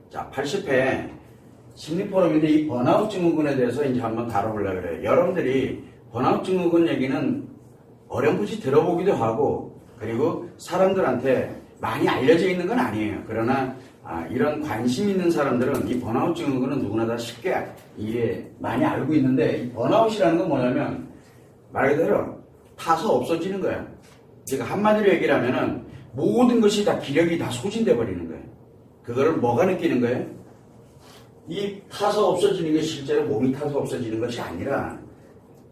자, 80회 심리포럼인데 이 번아웃 증후군에 대해서 이제 한번 다뤄보려고 그래요. 여러분들이 번아웃 증후군 얘기는 어렴풋이 들어보기도 하고 그리고 사람들한테 많이 알려져 있는 건 아니에요. 그러나 이런 관심 있는 사람들은 이 번아웃 증후군은 누구나 다 쉽게 이게 많이 알고 있는데 이 번아웃이라는 건 뭐냐면 말 그대로 타서 없어지는 거야. 그러니까 한마디로 얘기를 하면은 모든 것이 다 기력이 다 소진돼 버리는 거예요. 그거를 뭐가 느끼는 거예요? 이 타서 없어지는 게 실제로 몸이 타서 없어지는 것이 아니라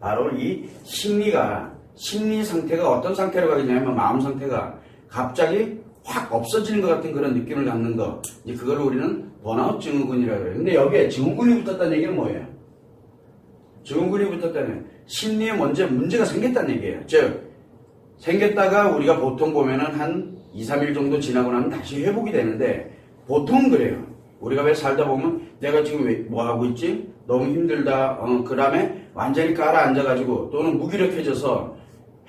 바로 이 심리 상태가 어떤 상태로 가겠냐면 마음 상태가 갑자기 확 없어지는 것 같은 그런 느낌을 갖는 거. 이제 그걸 우리는 번아웃 증후군이라고 해요. 근데 여기에 증후군이 붙었다는 얘기는 뭐예요? 증후군이 붙었다는 심리에 먼저 문제가 생겼다는 얘기예요. 즉 생겼다가 우리가 보통 보면은 한 2, 3일 정도 지나고 나면 다시 회복이 되는데 보통은 그래요. 우리가 왜 살다 보면 내가 지금 왜 뭐 하고 있지? 너무 힘들다. 그 다음에 완전히 깔아앉아가지고 또는 무기력해져서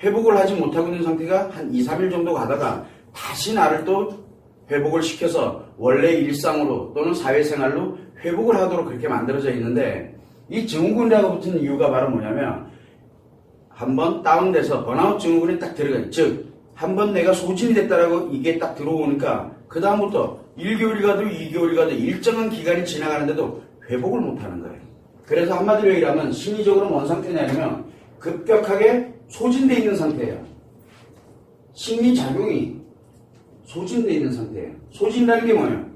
회복을 하지 못하고 있는 상태가 한 2, 3일 정도 가다가 다시 나를 또 회복을 시켜서 원래 일상으로 또는 사회생활로 회복을 하도록 그렇게 만들어져 있는데 이 증후군이라고 붙은 이유가 바로 뭐냐면 한번 다운돼서 번아웃 증후군에 딱 들어가요. 즉 한번 내가 소진이 됐다라고 이게 딱 들어오니까 그 다음부터 1개월이 가도 2개월이 가도 일정한 기간이 지나가는데도 회복을 못하는 거예요. 그래서 한마디로 얘기하면 심리적으로 뭔 상태냐면 급격하게 소진되어 있는 상태예요. 심리작용이 소진되어 있는 상태예요. 소진이라는 게 뭐예요?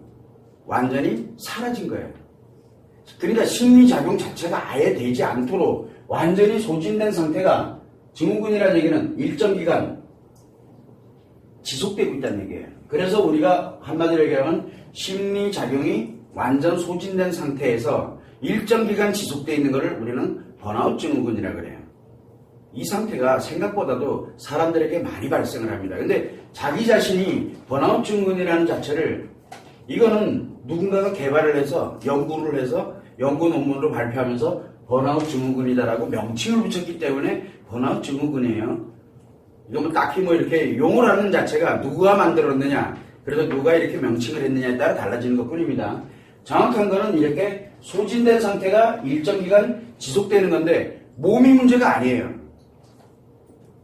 완전히 사라진 거예요. 그러니까 심리작용 자체가 아예 되지 않도록 완전히 소진된 상태가 증후군이라는 얘기는 일정 기간 지속되고 있다는 얘기예요. 그래서 우리가 한마디로 얘기하면 심리작용이 완전 소진된 상태에서 일정 기간 지속되어 있는 것을 우리는 번아웃 증후군이라고 그래요. 이 상태가 생각보다도 사람들에게 많이 발생을 합니다. 근데 자기 자신이 번아웃 증후군이라는 자체를 이거는 누군가가 개발을 해서 연구를 해서 연구 논문으로 발표하면서 번아웃 증후군이다라고 명칭을 붙였기 때문에 번아웃 증후군이에요. 이거 뭐 딱히 뭐 이렇게 용어를 하는 자체가 누가 만들었느냐, 그래서 누가 이렇게 명칭을 했느냐에 따라 달라지는 것 뿐입니다. 정확한 거는 이렇게 소진된 상태가 일정 기간 지속되는 건데 몸이 문제가 아니에요.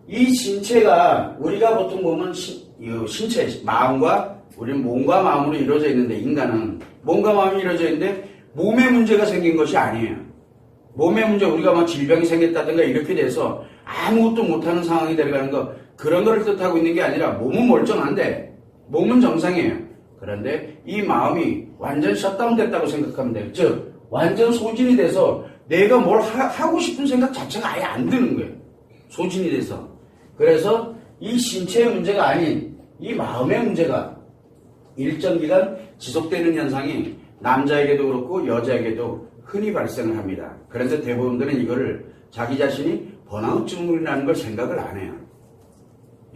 이 신체가 우리가 보통 보면 신체, 마음과 우리는 몸과 마음으로 이루어져 있는데 인간은 몸과 마음이 이루어져 있는데 몸에 문제가 생긴 것이 아니에요. 몸에 문제, 우리가 막 질병이 생겼다든가 이렇게 돼서 아무것도 못하는 상황이 되어가는 거 그런 거를 뜻하고 있는 게 아니라 몸은 멀쩡한데 몸은 정상이에요. 그런데 이 마음이 완전 셧다운 됐다고 생각하면 돼요. 즉 완전 소진이 돼서 내가 뭘 하고 싶은 생각 자체가 아예 안 드는 거예요. 소진이 돼서. 그래서 이 신체의 문제가 아닌 이 마음의 문제가 일정 기간 지속되는 현상이 남자에게도 그렇고 여자에게도 흔히 발생을 합니다. 그래서 대부분들은 이거를 자기 자신이 번아웃 증후군이라는 걸 생각을 안 해요.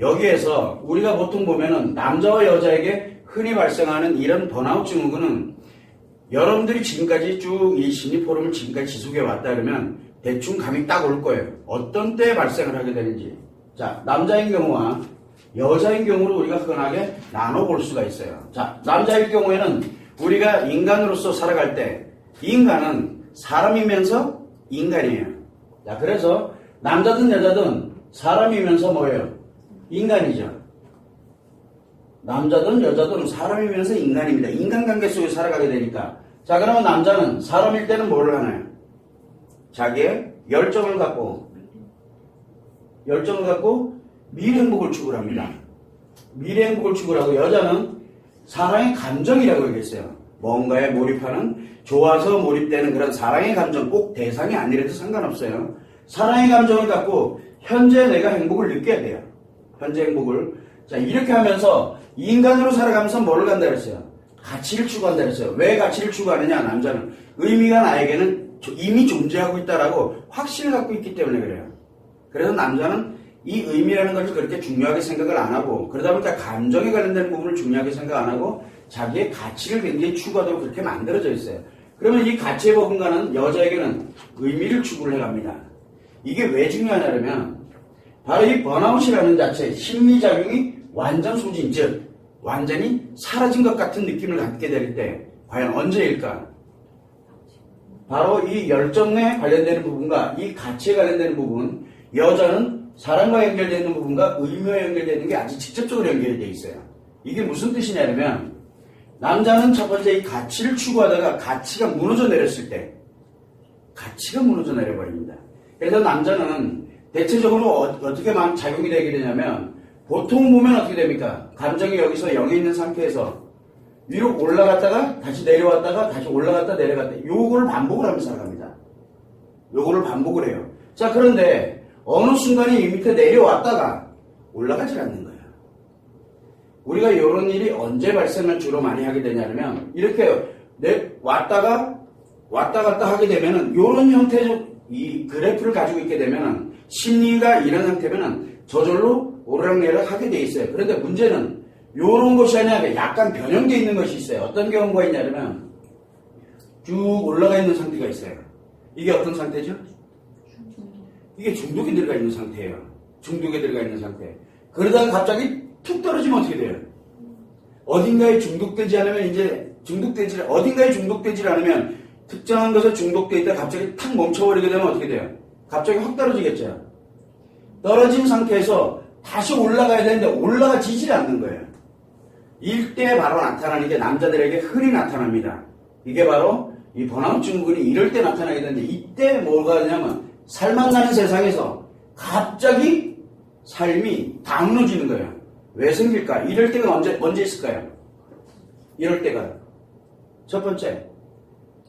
여기에서 우리가 보통 보면은 남자와 여자에게 흔히 발생하는 이런 번아웃 증후군은 여러분들이 지금까지 쭉 이 심리포럼을 지금까지 지속해 왔다 그러면 대충 감이 딱 올 거예요. 어떤 때에 발생을 하게 되는지. 자, 남자인 경우와 여자인 경우로 우리가 흔하게 나눠볼 수가 있어요. 자, 남자일 경우에는 우리가 인간으로서 살아갈 때 인간은 사람이면서 인간이에요. 자, 그래서 남자든 여자든 사람이면서 뭐예요? 인간이죠. 남자든 여자든 사람이면서 인간입니다. 인간관계 속에 살아가게 되니까. 자, 그러면 남자는 사람일 때는 뭐를 하나요? 자기의 열정을 갖고 미래행복을 추구합니다. 미래행복을 추구하고 여자는 사랑의 감정이라고 얘기했어요. 뭔가에 몰입하는 좋아서 몰입되는 그런 사랑의 감정, 꼭 대상이 아니라도 상관없어요. 사랑의 감정을 갖고 현재 내가 행복을 느껴야 돼요. 현재 행복을. 자, 이렇게 하면서 인간으로 살아가면서 뭐를 간다 그랬어요? 가치를 추구한다 그랬어요. 왜 가치를 추구하느냐? 남자는 의미가 나에게는 이미 존재하고 있다라고 확신을 갖고 있기 때문에 그래요. 그래서 남자는 이 의미라는 것을 그렇게 중요하게 생각을 안 하고 그러다 보니까 감정에 관련된 부분을 중요하게 생각 안 하고 자기의 가치를 굉장히 추구하도록 그렇게 만들어져 있어요. 그러면 이 가치의 버금가는 여자에게는 의미를 추구를 해갑니다. 이게 왜 중요하냐면 바로 이 번아웃이라는 자체 심리작용이 완전 소진, 즉 완전히 사라진 것 같은 느낌을 갖게 될 때 과연 언제일까? 바로 이 열정에 관련되는 부분과 이 가치에 관련되는 부분, 여자는 사랑과 연결되는 부분과 의무에 연결되는 게 아주 직접적으로 연결이 되어 있어요. 이게 무슨 뜻이냐면 남자는 첫 번째 이 가치를 추구하다가 가치가 무너져 내렸을 때 가치가 무너져 내려버립니다. 그래서 남자는 대체적으로 어떻게 작용이 되게 되냐면 보통 보면 어떻게 됩니까? 감정이 여기서 0에 있는 상태에서 위로 올라갔다가 다시 내려왔다가 다시 올라갔다 내려갔다 요거를 반복을 하면서 살아갑니다. 요거를 반복을 해요. 자, 그런데 어느 순간에 이 밑에 내려왔다가 올라가질 않는 거예요. 우리가 이런 일이 언제 발생을 주로 많이 하게 되냐면 이렇게 왔다 갔다 하게 되면은 이런 형태의 이 그래프를 가지고 있게 되면은 심리가 이런 상태면은 저절로 오르락내리락 하게 돼 있어요. 그런데 문제는 이런 것이 아니라 약간 변형되어 있는 것이 있어요. 어떤 경우가 있냐면 쭉 올라가 있는 상태가 있어요. 이게 어떤 상태죠? 이게 중독에 들어가 있는 상태예요. 중독에 들어가 있는 상태. 그러다가 갑자기 툭 떨어지면 어떻게 돼요? 어딘가에 중독되지 않으면 어딘가에 중독되지 않으면 특정한 것에 중독되어 있다 갑자기 탁 멈춰버리게 되면 어떻게 돼요? 갑자기 확 떨어지겠죠. 떨어진 상태에서 다시 올라가야 되는데 올라가지질 않는 거예요. 이때 바로 나타나는 게 남자들에게 흔히 나타납니다. 이게 바로 이 번아웃 증후군이 이럴 때 나타나게 되는데 이때 뭐가 되냐면 살만 사는 세상에서 갑자기 삶이 다 무너지는 거예요. 왜 생길까? 이럴 때가 언제 있을까요? 이럴 때가 첫 번째,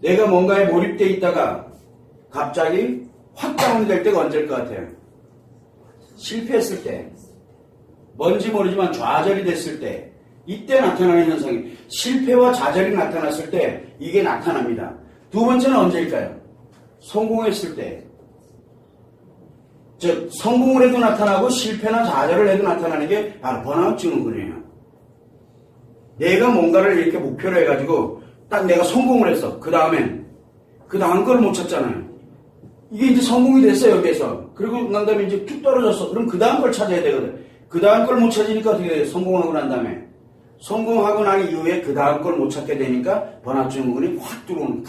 내가 뭔가에 몰입되어 있다가 갑자기 확 다운이 될 때가 언제일 것 같아요? 실패했을 때, 뭔지 모르지만 좌절이 됐을 때, 이때 나타나는 현상이 실패와 좌절이 나타났을 때 이게 나타납니다. 두 번째는 언제일까요? 성공했을 때. 즉 성공을 해도 나타나고 실패나 좌절을 해도 나타나는 게 바로 번아웃 증후군이에요. 내가 뭔가를 이렇게 목표로 해가지고 딱 내가 성공을 했어. 그 다음엔 그 다음 걸 못 찾잖아요. 이게 이제 성공이 됐어요. 여기에서. 그리고 난 다음에 이제 툭 떨어졌어. 그럼 그 다음 걸 찾아야 되거든. 그 다음 걸 못 찾으니까 어떻게 돼요? 성공하고 난 다음에. 성공하고 난 이후에 그 다음 걸 못 찾게 되니까 번아웃 증후군이 확 들어오는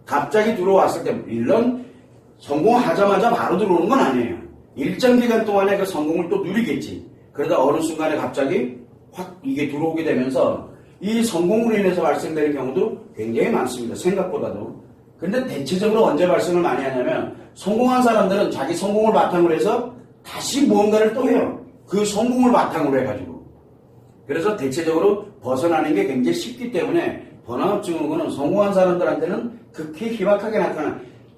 갑자기 들어왔을 때 물론 성공하자마자 바로 들어오는 건 아니에요. 일정 기간 동안에 그 성공을 또 누리겠지. 그러다 어느 순간에 갑자기 확 이게 들어오게 되면서 이 성공으로 인해서 발생되는 경우도 굉장히 많습니다. 생각보다도. 근데 대체적으로 언제 발생을 많이 하냐면 성공한 사람들은 자기 성공을 바탕으로 해서 다시 무언가를 또 해요. 그 성공을 바탕으로 해가지고. 그래서 대체적으로 벗어나는 게 굉장히 쉽기 때문에 번아웃 증후군은 성공한 사람들한테는 극히 희박하게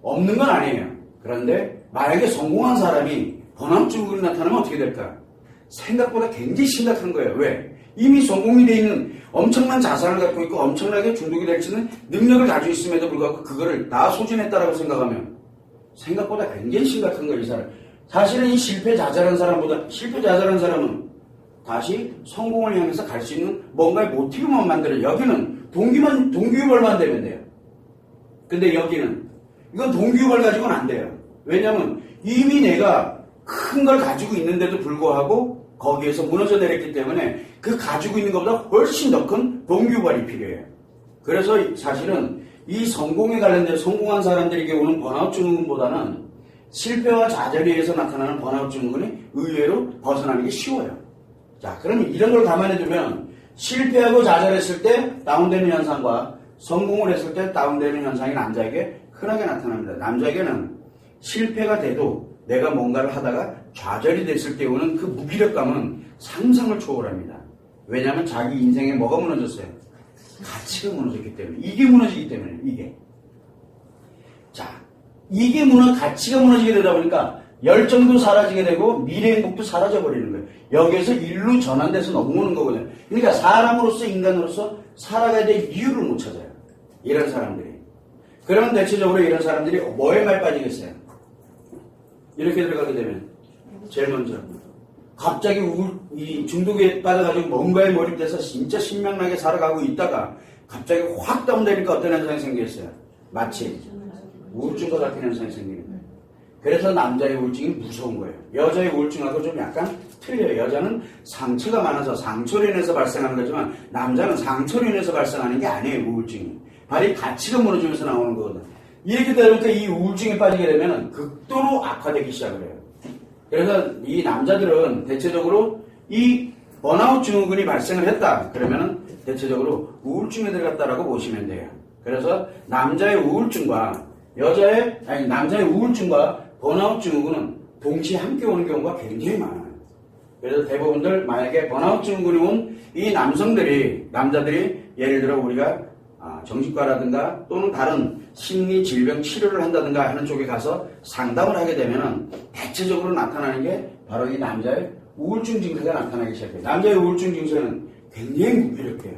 없는 건 아니에요. 그런데 만약에 성공한 사람이 번아웃 증후군이 나타나면 어떻게 될까? 생각보다 굉장히 심각한 거예요. 왜? 이미 성공이 돼 있는 엄청난 자산을 갖고 있고 엄청나게 중독이 될 수 있는 능력을 가지고 있음에도 불구하고 그거를 다 소진했다라고 생각하면 생각보다 굉장히 심각한 거예요. 이 사람. 사실은 이 실패 좌절한 사람은 다시 성공을 향해서 갈 수 있는 뭔가의 모티브만 만들어요. 여기는 동기유발만 되면 돼요. 근데 여기는 이건 동기유발 가지고는 안 돼요. 왜냐하면 이미 내가 큰 걸 가지고 있는데도 불구하고 거기에서 무너져 내렸기 때문에 그 가지고 있는 것보다 훨씬 더 큰 동기유발이 필요해요. 그래서 사실은 이 성공에 관련된 성공한 사람들에게 오는 번아웃 증후군보다는 실패와 좌절에 의해서 나타나는 번아웃 증후군이 의외로 벗어나는 게 쉬워요. 자, 그럼 이런 걸 감안해 두면 실패하고 좌절했을 때 다운되는 현상과 성공을 했을 때 다운되는 현상이 남자에게 흔하게 나타납니다. 남자에게는 실패가 돼도 내가 뭔가를 하다가 좌절이 됐을 때 오는 그 무기력감은 상상을 초월합니다. 왜냐하면 자기 인생에 뭐가 무너졌어요? 가치가 무너졌기 때문에. 이게 무너지기 때문에 이게. 자, 가치가 무너지게 되다 보니까 열정도 사라지게 되고 미래 행복도 사라져버리는 거예요. 여기에서 일로 전환돼서 넘어오는 거거든요. 그러니까 사람으로서 인간으로서 살아가야 될 이유를 못 찾아요. 이런 사람들이. 그러면 대체적으로 이런 사람들이 뭐에 많이 빠지겠어요? 이렇게 들어가게 되면 제일 먼저 갑자기 이 중독에 빠져가지고 뭔가에 몰입돼서 진짜 신명나게 살아가고 있다가 갑자기 확 다운되니까 어떤 현상이 생겼어요? 마치 우울증과 같은 현상이 생기는 거예요. 그래서 남자의 우울증이 무서운 거예요. 여자의 우울증하고 좀 약간 틀려요. 여자는 상처가 많아서 상처로 인해서 발생하는 거지만 남자는 상처로 인해서 발생하는 게 아니에요. 우울증이. 바로 이 가치가 무너지면서 나오는 거거든. 이렇게 되다 보니까 이 우울증에 빠지게 되면 극도로 악화되기 시작을 해요. 그래서 이 남자들은 대체적으로 이 번아웃 증후군이 발생을 했다. 그러면은 대체적으로 우울증에 들어갔다라고 보시면 돼요. 그래서 남자의 우울증과 남자의 우울증과 번아웃 증후군은 동시에 함께 오는 경우가 굉장히 많아요. 그래서 대부분들 만약에 번아웃 증후군이 온 이 남자들이 예를 들어 우리가 정신과라든가 또는 다른 심리 질병 치료를 한다든가 하는 쪽에 가서 상담을 하게 되면은 대체적으로 나타나는 게 바로 이 남자의 우울증 증세가 나타나기 시작해요. 남자의 우울증 증세는 굉장히 무기력해요.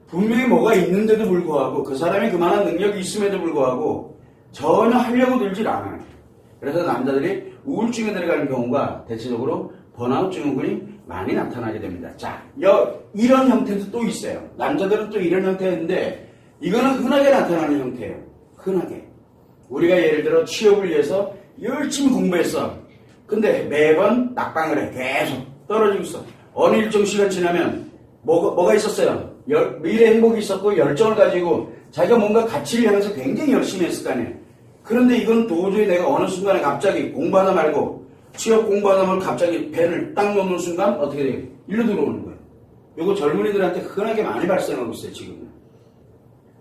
분명히 뭐가 있는데도 불구하고 그 사람이 그만한 능력이 있음에도 불구하고 전혀 하려고 들질 않아요. 그래서 남자들이 우울증에 들어가는 경우가 대체적으로 번아웃 증후군이 많이 나타나게 됩니다. 자, 이런 형태도 또 있어요. 남자들은 또 이런 형태인데 이거는 흔하게 나타나는 형태예요. 흔하게. 우리가 예를 들어 취업을 위해서 열심히 공부했어. 근데 매번 낙방을 해. 계속 떨어지고 있어. 어느 일정 시간 지나면 뭐가 있었어요? 미래 행복이 있었고 열정을 가지고 자기가 뭔가 가치를 향해서 굉장히 열심히 했을 거 아니에요. 그런데 이건 도저히 내가 어느 순간에 갑자기 공부하다 말고 취업 공부하다 말고 갑자기 펜을 딱 놓는 순간 어떻게 돼요? 일로 들어오는 거예요. 이거 젊은이들한테 흔하게 많이 발생하고 있어요, 지금은.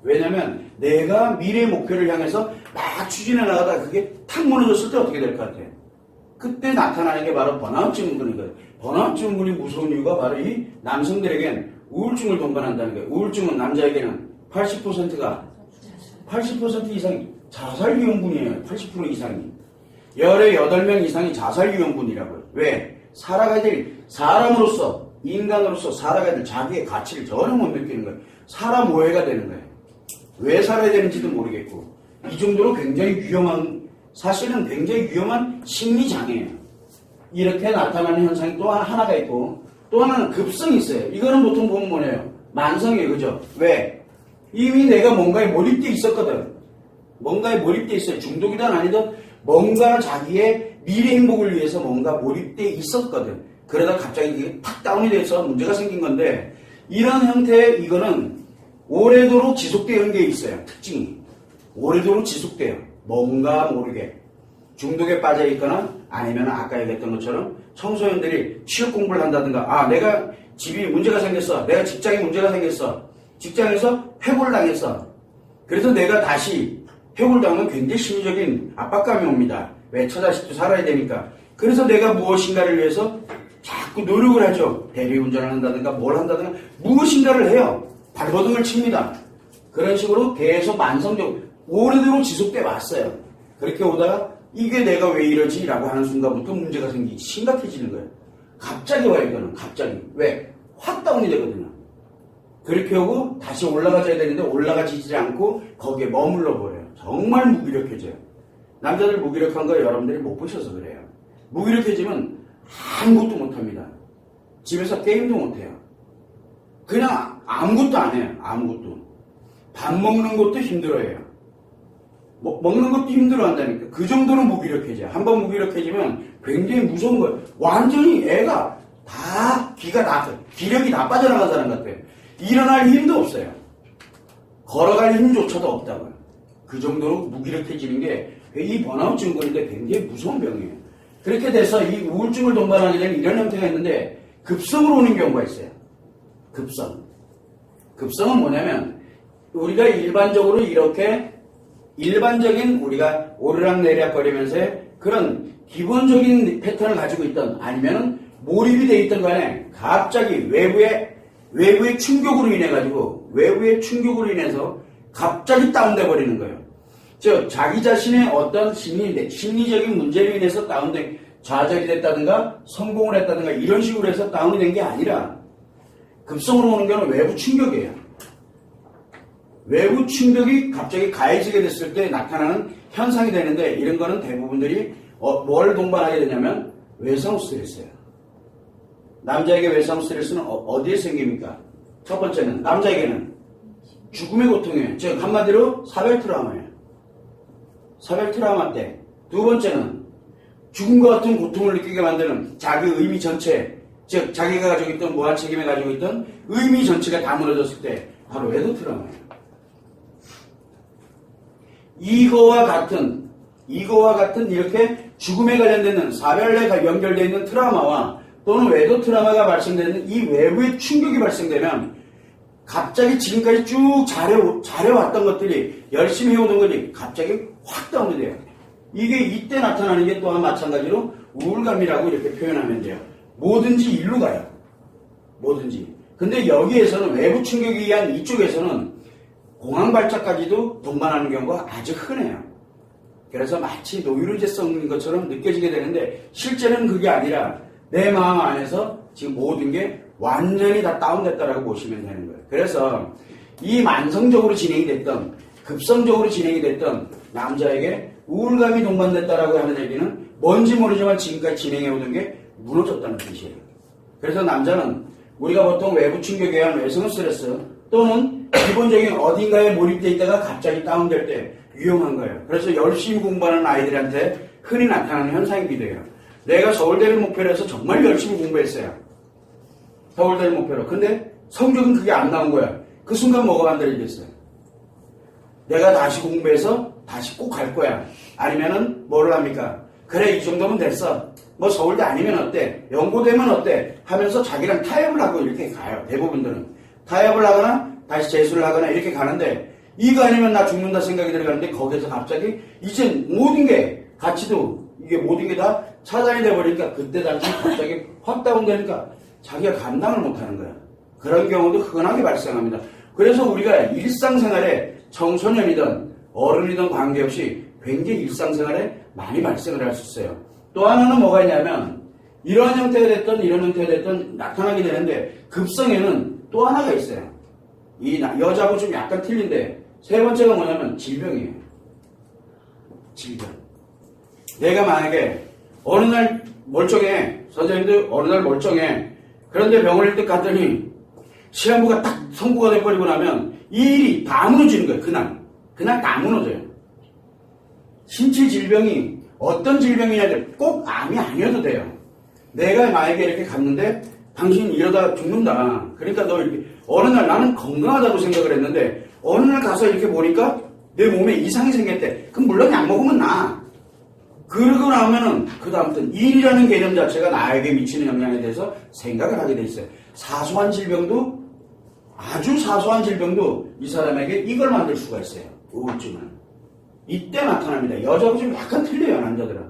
왜냐면 내가 미래의 목표를 향해서 막 추진해 나가다가 그게 탁 무너졌을 때 어떻게 될 것 같아요? 그때 나타나는 게 바로 번아웃 증후군이거든요. 번아웃 증후군이 무서운 이유가 바로 이 남성들에겐 우울증을 동반한다는 거예요. 우울증은 남자에게는 80% 이상이 자살 위험군이에요. 80% 이상이. 열의 8명 이상이 자살 위험군이라고요. 왜? 살아가야 될 사람으로서 인간으로서 살아가야 될 자기의 가치를 전혀 못 느끼는 거예요. 사람 오해가 되는 거예요. 왜 살아야 되는지도 모르겠고 이 정도로 굉장히 사실은 굉장히 위험한 심리장애예요. 이렇게 나타나는 현상이 또 하나가 있고 또 하나는 급성이 있어요. 이거는 보통 보면 뭐예요? 만성이에요. 그죠? 왜? 이미 내가 뭔가에 몰입돼 있었거든. 뭔가에 몰입돼 있어요. 중독이든 아니든 뭔가 자기의 미래 행복을 위해서 뭔가 몰입돼 있었거든. 그러다 갑자기 이게 탁 다운이 돼서 문제가 생긴 건데 이런 형태의 이거는 오래도록 지속되는 게 있어요. 특징이. 오래도록 지속돼요. 뭔가 모르게. 중독에 빠져 있거나 아니면 아까 얘기했던 것처럼 청소년들이 취업 공부를 한다든가 내가 집이 문제가 생겼어. 내가 직장에 문제가 생겼어. 직장에서 해고를 당했어. 그래서 내가 다시 해고를 당하면 굉장히 심리적인 압박감이 옵니다. 왜? 처자식도 살아야 되니까. 그래서 내가 무엇인가를 위해서 자꾸 노력을 하죠. 대리운전을 한다든가 뭘 한다든가 무엇인가를 해요. 발버둥을 칩니다. 그런 식으로 계속 만성적으로 오래도록 지속돼 왔어요. 그렇게 오다가 이게 내가 왜 이러지? 라고 하는 순간부터 문제가 심각해지는 거예요. 갑자기 와요, 이거는. 갑자기. 왜? 확 다운이 되거든요. 그렇게 오고 다시 올라가줘야 되는데 올라가지지 않고 거기에 머물러 버려요. 정말 무기력해져요. 남자들 무기력한 거 여러분들이 못 보셔서 그래요. 무기력해지면 아무것도 못합니다. 집에서 게임도 못해요. 그냥 아무것도 안 해요. 아무것도. 밥 먹는 것도 힘들어해요. 먹는 것도 힘들어한다니까. 그 정도로 무기력해져요. 한번 무기력해지면 굉장히 무서운 거예요. 완전히 애가 다 기력이 다 빠져나간 사람 같아요. 일어날 힘도 없어요. 걸어갈 힘조차도 없다고요. 그 정도로 무기력해지는 게 이 번아웃 증후군인데 굉장히 무서운 병이에요. 그렇게 돼서 이 우울증을 동반하게 되는 이런 형태가 있는데 급성으로 오는 경우가 있어요. 급성은 뭐냐면 우리가 일반적으로 이렇게 일반적인 우리가 오르락내리락거리면서의 그런 기본적인 패턴을 가지고 있던 아니면 몰입이 돼 있던 간에 갑자기 외부의 충격으로 인해서 갑자기 다운돼 버리는 거예요. 즉 자기 자신의 어떤 심리적인 문제로 인해서 좌절이 됐다든가 성공을 했다든가 이런 식으로 해서 다운이 된 게 아니라 급성으로 오는 경우는 외부 충격이에요. 외부 충격이 갑자기 가해지게 됐을 때 나타나는 현상이 되는데 이런 거는 대부분들이 뭘 동반하게 되냐면 외상 스트레스예요. 남자에게 외상 스트레스는 어디에 생깁니까? 첫 번째는 남자에게는 죽음의 고통이에요. 즉 한마디로 사별 트라우마예요. 사별 트라우마 때. 두 번째는 죽음과 같은 고통을 느끼게 만드는 자기 의미 전체, 즉 자기가 가지고 있던 무한 책임에 가지고 있던 의미 전체가 다 무너졌을 때 바로 외도 트라우마예요. 이거와 같은 이렇게 죽음에 관련되는 사별에 연결되어 있는 트라우마와 또는 외도 트라우마가 발생되는 이 외부의 충격이 발생되면 갑자기 지금까지 쭉 잘해왔던 것들이 열심히 해오던 것들이 갑자기 확 다운이 돼요. 이게 이때 나타나는 게 또한 마찬가지로 우울감이라고 이렇게 표현하면 돼요. 뭐든지 일로 가요. 뭐든지. 근데 여기에서는 외부 충격에 의한 이쪽에서는 공황 발작까지도 동반하는 경우가 아주 흔해요. 그래서 마치 노이로제성인 것처럼 느껴지게 되는데 실제는 그게 아니라 내 마음 안에서 지금 모든 게 완전히 다 다운됐다라고 보시면 되는 거예요. 그래서 이 만성적으로 진행이 됐던 급성적으로 진행이 됐던 남자에게 우울감이 동반됐다라고 하는 얘기는 뭔지 모르지만 지금까지 진행해오던 게 무너졌다는 뜻이에요. 그래서 남자는 우리가 보통 외부 충격에 의한 외성 스트레스 또는 기본적인 어딘가에 몰입되어 있다가 갑자기 다운될 때 위험한 거예요. 그래서 열심히 공부하는 아이들한테 흔히 나타나는 현상이기도 해요. 내가 서울대를 목표로 해서 정말 열심히 공부했어요. 서울대를 목표로. 근데 성적은 그게 안 나온 거야. 그 순간 뭐가 만들어지겠어요? 내가 다시 공부해서 다시 꼭 갈 거야. 아니면은 뭐를 합니까? 그래 이 정도면 됐어. 뭐 서울대 아니면 어때? 연고되면 어때? 하면서 자기랑 타협을 하고 이렇게 가요. 대부분들은. 타협을 하거나 다시 재수를 하거나 이렇게 가는데 이거 아니면 나 죽는다 생각이 들어가는데 거기서 갑자기 이제 모든 게 가치도 이게 모든 게 다 차단이 돼버리니까 그때 당시 갑자기 확 다운되니까 자기가 감당을 못하는 거야. 그런 경우도 흔하게 발생합니다. 그래서 우리가 일상생활에 청소년이든 어른이든 관계없이 굉장히 일상생활에 많이 발생을 할 수 있어요. 또 하나는 뭐가 있냐면 이런 형태가 됐든 이런 형태가 됐든 나타나게 되는데 급성에는 또 하나가 있어요. 이 여자하고 좀 약간 틀린데 세 번째가 뭐냐면 질병이에요. 질병. 내가 만약에 어느 날 멀쩡해. 선생님도 어느 날 멀쩡해. 그런데 병원에 일찍 갔더니 시한부가 딱 선고가 돼버리고 나면 이 일이 다 무너지는 거예요. 그날 다 무너져요. 신체 질병이 어떤 질병이냐면 꼭 암이 아니어도 돼요. 내가 만약에 이렇게 갔는데 당신 이러다 죽는다. 그러니까 너 이렇게 어느 날 나는 건강하다고 생각을 했는데 어느 날 가서 이렇게 보니까 내 몸에 이상이 생겼대. 그럼 물론 약 먹으면 나. 그러고 나면은 그 다음부터는 일이라는 개념 자체가 나에게 미치는 영향에 대해서 생각을 하게 돼 있어요. 사소한 질병도 아주 사소한 질병도 이 사람에게 이걸 만들 수가 있어요. 우울증은. 이때 나타납니다. 여자하고 좀 약간 틀려요. 남자들은.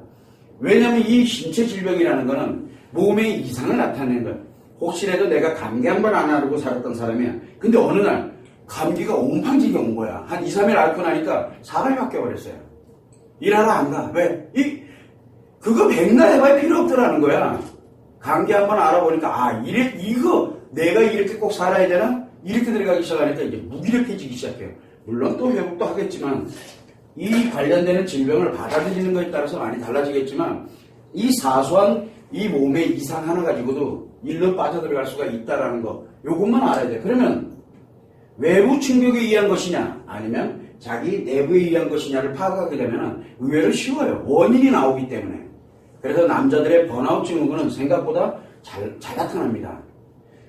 왜냐하면 이 신체 질병이라는 거는 몸의 이상을 나타내는 거예요. 혹시라도 내가 감기 한 번 안 앓고 살았던 사람이야. 근데 어느 날 감기가 옹팡지게 온 거야. 한 2, 3일 앓고 나니까 사람이 바뀌어버렸어요. 일하러 안 가. 왜? 그거 백날 해봐야 필요 없더라는 거야. 감기 한 번 알아보니까 이거 내가 이렇게 꼭 살아야 되나? 이렇게 들어가기 시작하니까 이제 무기력해지기 시작해요. 물론 또 회복도 하겠지만 이 관련되는 질병을 받아들이는 것에 따라서 많이 달라지겠지만 이 사소한 이 몸의 이상 하나 가지고도 일로 빠져들어갈 수가 있다라는 거 요것만 알아야 돼요. 그러면 외부 충격에 의한 것이냐 아니면 자기 내부에 의한 것이냐를 파악하게 되면 의외로 쉬워요. 원인이 나오기 때문에. 그래서 남자들의 번아웃 증후군은 생각보다 잘 나타납니다.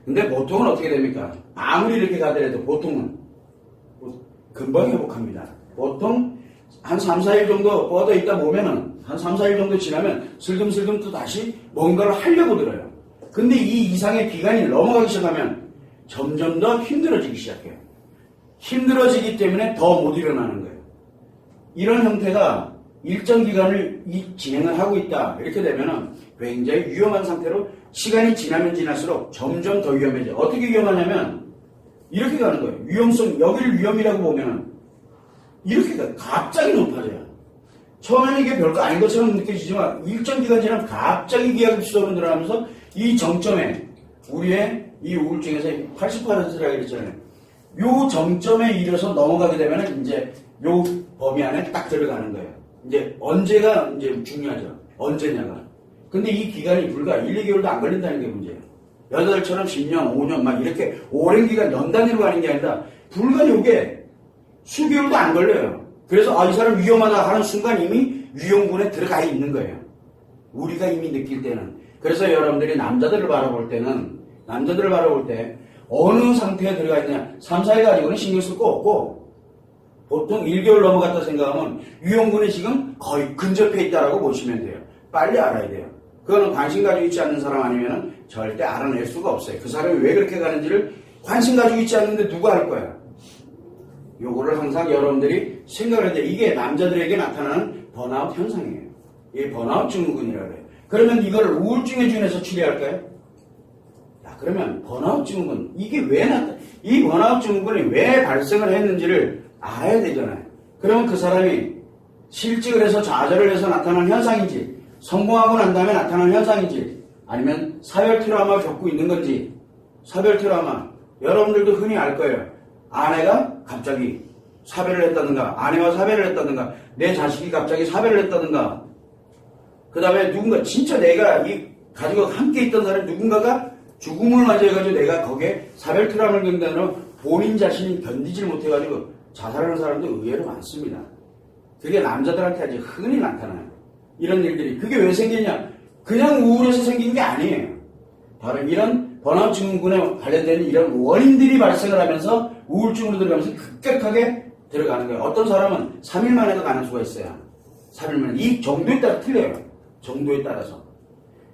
근데 보통은 어떻게 됩니까? 아무리 이렇게 가더라도 보통은 금방 회복합니다. 보통 한 3, 4일 정도 뻗어 있다 보면은 한 3, 4일 정도 지나면 슬금슬금 또 다시 뭔가를 하려고 들어요. 근데 이 이상의 기간이 넘어가기 시작하면 점점 더 힘들어지기 시작해요. 힘들어지기 때문에 더 못 일어나는 거예요. 이런 형태가 일정 기간을 진행을 하고 있다. 이렇게 되면은 굉장히 위험한 상태로 시간이 지나면 지날수록 점점 더 위험해져요. 어떻게 위험하냐면 이렇게 가는 거예요. 위험성, 여기를 위험이라고 보면은 이렇게 가요. 갑자기 높아져요. 처음에는 이게 별거 아닌 것처럼 느껴지지만 일정 기간 지나면 갑자기 기하급수적으로 늘어나면서 이 정점에 우리의 이 우울증에서 80%라고 그랬잖아요. 요 정점에 이르러서 넘어가게 되면 이제 요 범위 안에 딱 들어가는 거예요. 이제 언제가 이제 중요하죠. 언제냐가. 근데 이 기간이 불과 1, 2개월도 안 걸린다는 게 문제예요. 여자들처럼 10년, 5년 막 이렇게 오랜 기간 연 단위로 가는 게 아니라 불과 요게 수개월도 안 걸려요. 그래서 이 사람 위험하다 하는 순간 이미 위험군에 들어가 있는 거예요. 우리가 이미 느낄 때는. 그래서 여러분들이 남자들을 바라볼 때 어느 상태에 들어가 있느냐 3, 4일 가지고는 신경 쓸 거 없고 보통 1개월 넘어갔다 생각하면 유형군이 지금 거의 근접해 있다라고 보시면 돼요. 빨리 알아야 돼요. 그거는 관심 가지고 있지 않는 사람 아니면 절대 알아낼 수가 없어요. 그 사람이 왜 그렇게 가는지를 관심 가지고 있지 않는데 누가 할 거야? 요거를 항상 여러분들이 생각을 해야 돼. 이게 남자들에게 나타나는 번아웃 현상이에요. 이게 번아웃 증후군이라고 해요. 그러면 이걸 우울증에 준해서 치료할까요? 자, 그러면 번아웃 증후군, 이게 이 번아웃 증후군이 왜 발생을 했는지를 알아야 되잖아요. 그러면 그 사람이 실직을 해서 좌절을 해서 나타나는 현상인지, 성공하고 난 다음에 나타나는 현상인지, 아니면 사별 트라우마를 겪고 있는 건지, 사별 트라우마, 여러분들도 흔히 알 거예요. 아내가 갑자기 사별을 했다든가, 아내와 사별을 했다든가, 내 자식이 갑자기 사별을 했다든가, 그 다음에 누군가, 진짜 내가 가지고 함께 있던 사람 누군가가 죽음을 맞이해가지고 내가 거기에 사별 트라우마를 겪는다는 본인 자신이 견디질 못해가지고 자살하는 사람도 의외로 많습니다. 그게 남자들한테 아주 흔히 나타나요. 이런 일들이. 그게 왜 생기냐? 그냥 우울해서 생긴 게 아니에요. 바로 이런 번아웃 증후군에 관련되는 이런 원인들이 발생을 하면서 우울증으로 들어가면서 급격하게 들어가는 거예요. 어떤 사람은 3일 만에도 가는 수가 있어요. 3일 만에. 이 정도에 따라 틀려요. 정도에 따라서.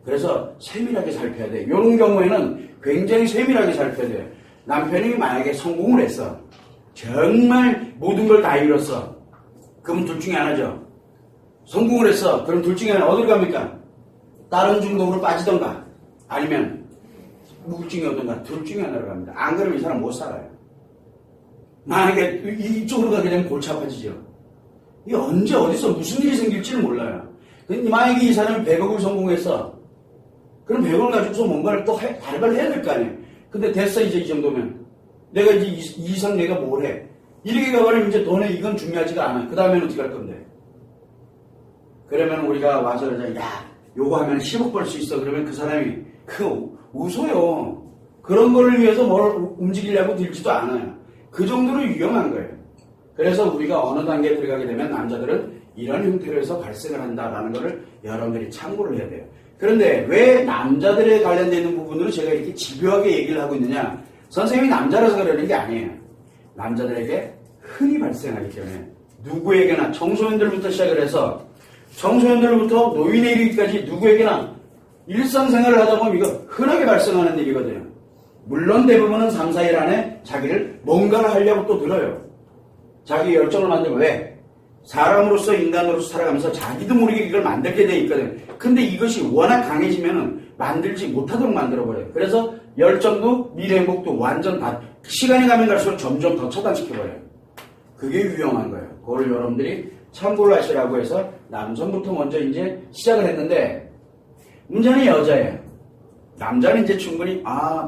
그래서 세밀하게 살펴야 돼요. 이런 경우에는 굉장히 세밀하게 살펴야 돼요. 남편이 만약에 성공을 했어. 정말 모든 걸 다 이뤘어. 그러면 둘 중에 하나죠. 성공을 했어. 그럼 둘 중에 하나 어디로 갑니까? 다른 중독으로 빠지던가 아니면 우울증이 오던가 둘 중에 하나로 갑니다. 안 그러면 이 사람 못 살아요. 만약에 이쪽으로 가게 되면 골치 아파지죠. 이게 언제 어디서 무슨 일이 생길지는 몰라요. 근데 만약에 이 사람이 100억을 성공했어. 그럼 100억을 가지고서 뭔가를 또 발발을 해야 될 거 아니에요. 근데 됐어 이제 이 정도면. 내가 이제 이 이상 내가 뭘 해. 이렇게 가버리면 이제 돈에 이건 중요하지가 않아. 그 다음에는 어떻게 할 건데. 그러면 우리가 와서 야 요거 하면 10억 벌 수 있어. 그러면 그 사람이 웃어요. 그런 거를 위해서 뭘 움직이려고 들지도 않아요. 그 정도로 위험한 거예요. 그래서 우리가 어느 단계에 들어가게 되면 남자들은 이런 형태로 해서 발생을 한다라는 것을 여러분들이 참고를 해야 돼요. 그런데 왜 남자들에 관련되어 있는 부분으로 제가 이렇게 집요하게 얘기를 하고 있느냐? 선생님이 남자라서 그러는 게 아니에요. 남자들에게 흔히 발생하기 때문에 누구에게나 청소년들부터 시작을 해서 청소년들부터 노인에 이르기까지 누구에게나 일상생활을 하다 보면 이거 흔하게 발생하는 일이거든요. 물론 대부분은 3, 4일 안에 자기를 뭔가를 하려고 또 들어요. 자기 열정을 만들고 왜? 사람으로서 인간으로서 살아가면서 자기도 모르게 이걸 만들게 돼 있거든. 근데 이것이 워낙 강해지면은 만들지 못하도록 만들어버려요. 그래서 열정도 미래 행복도 완전 다 시간이 가면 갈수록 점점 더 차단시켜버려요. 그게 유용한 거예요. 그걸 여러분들이 참고를 하시라고 해서 남성부터 먼저 이제 시작을 했는데 문제는 여자예요. 남자는 이제 충분히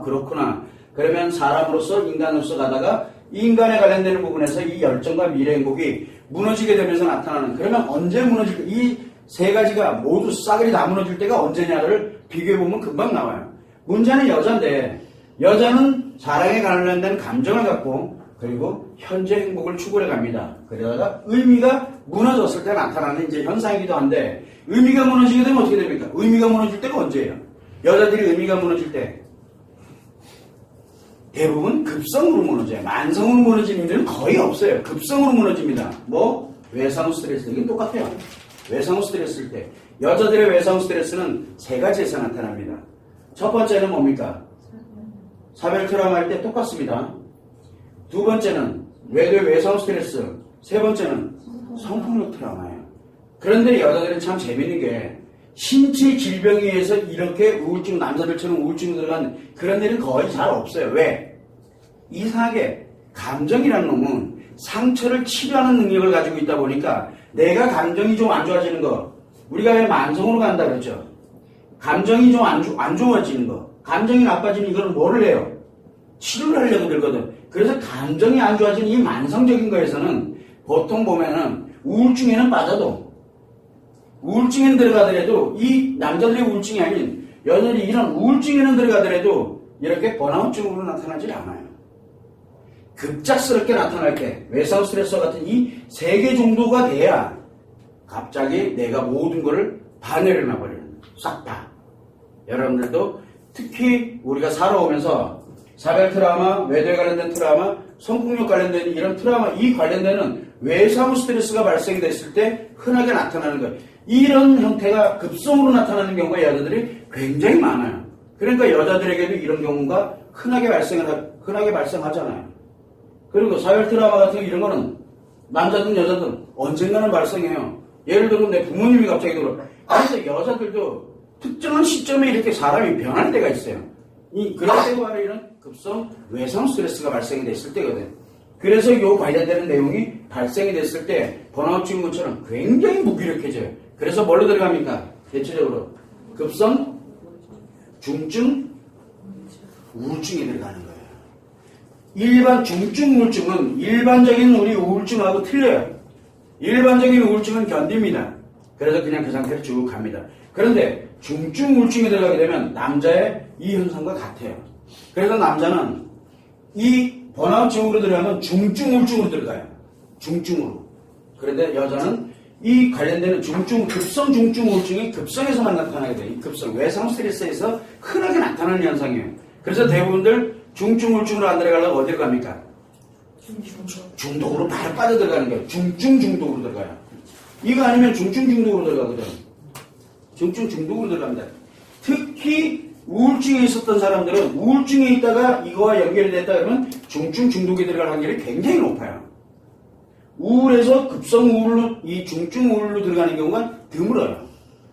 그렇구나. 그러면 사람으로서 인간으로서 가다가 인간에 관련되는 부분에서 이 열정과 미래 행복이 무너지게 되면서 나타나는 그러면 언제 무너질까? 이 세 가지가 모두 싸그리 다 무너질 때가 언제냐를 비교해보면 금방 나와요. 문제는 여자인데 여자는 사랑에 관련된 감정을 갖고 그리고 현재 행복을 추구해 갑니다. 그러다가 의미가 무너졌을 때 나타나는 이제 현상이기도 한데 의미가 무너지게 되면 어떻게 됩니까? 의미가 무너질 때가 언제예요? 여자들이 의미가 무너질 때 대부분 급성으로 무너져요. 만성으로 무너지는 일은 거의 없어요. 급성으로 무너집니다. 외상 스트레스. 이게 똑같아요. 외상 스트레스일 때. 여자들의 외상 스트레스는 세 가지에서 나타납니다. 첫 번째는 뭡니까? 사별 트라우마 할 때 똑같습니다. 두 번째는 외상 스트레스. 세 번째는 성폭력 트라우마예요. 그런데 여자들은 참 재밌는 게 신체 질병에 의해서 이렇게 우울증, 남자들처럼 우울증이 들어간 그런 일은 거의 잘 없어요. 왜? 이상하게 감정이라는 놈은 상처를 치료하는 능력을 가지고 있다 보니까 내가 감정이 좀 안 좋아지는 거 우리가 왜 만성으로 간다 그러죠? 감정이 좀 안 좋아지는 거 감정이 나빠지면 이거는 뭐를 해요? 치료를 하려고 들거든. 그래서 감정이 안 좋아지는 이 만성적인 거에서는 보통 보면은 우울증에는 빠져도 우울증에는 들어가더라도 이 남자들의 우울증이 아닌 여자들이 이런 우울증에는 들어가더라도 이렇게 번아웃증으로 나타나지 않아요. 급작스럽게 나타날 때 외상 스트레스와 같은 이 3개 정도가 돼야 갑자기 내가 모든 것을 반해를 놔버리는 싹 다. 여러분들도 특히 우리가 살아오면서 사별 트라우마, 외도에 관련된 트라우마, 성폭력 관련된 이런 트라우마, 이 관련되는 외상 스트레스가 발생이 됐을 때 흔하게 나타나는 거예요. 이런 형태가 급성으로 나타나는 경우가 여자들이 굉장히 많아요. 그러니까 여자들에게도 이런 경우가 흔하게 발생하잖아요. 그리고 사별 트라우마 같은 이런 거는 남자든 여자든 언젠가는 발생해요. 예를 들어 내 부모님이 갑자기 들어. 그래서 여자들도 특정한 시점에 이렇게 사람이 변할 때가 있어요. 그럴 때가 바로 이런 급성 외상 스트레스가 발생이 됐을 때거든. 그래서 요 관련되는 내용이 발생이 됐을 때 번아웃 증후군처럼 굉장히 무기력해져요. 그래서 뭘로 들어갑니까? 대체적으로 급성 중증 우울증이 들어가는 거예요. 일반 중증 우울증은 일반적인 우리 우울증하고 틀려요. 일반적인 우울증은 견딥니다. 그래서 그냥 그 상태로 쭉 갑니다. 그런데 중증 우울증이 들어가게 되면 남자의 이 현상과 같아요. 그래서 남자는 이 번아웃 증후로 들어가면 중증 우울증으로 들어가요. 중증으로. 그런데 여자는 이 관련되는 급성 중증 우울증이 급성에서만 나타나게 돼요. 이 급성, 외상 스트레스에서 흔하게 나타나는 현상이에요. 그래서 대부분들 중증 우울증으로 안 들어가려면 어디로 갑니까? 중독으로 바로 빠져들어가는 거예요. 중증 중독으로 들어가요. 이거 아니면 중증 중독으로 들어가거든. 중증 중독으로 들어갑니다. 특히 우울증에 있었던 사람들은 우울증에 있다가 이거와 연결이 됐다 그러면 중증 중독이 들어갈 확률이 굉장히 높아요. 우울에서 급성 우울로, 이 중증 우울로 들어가는 경우가 드물어요.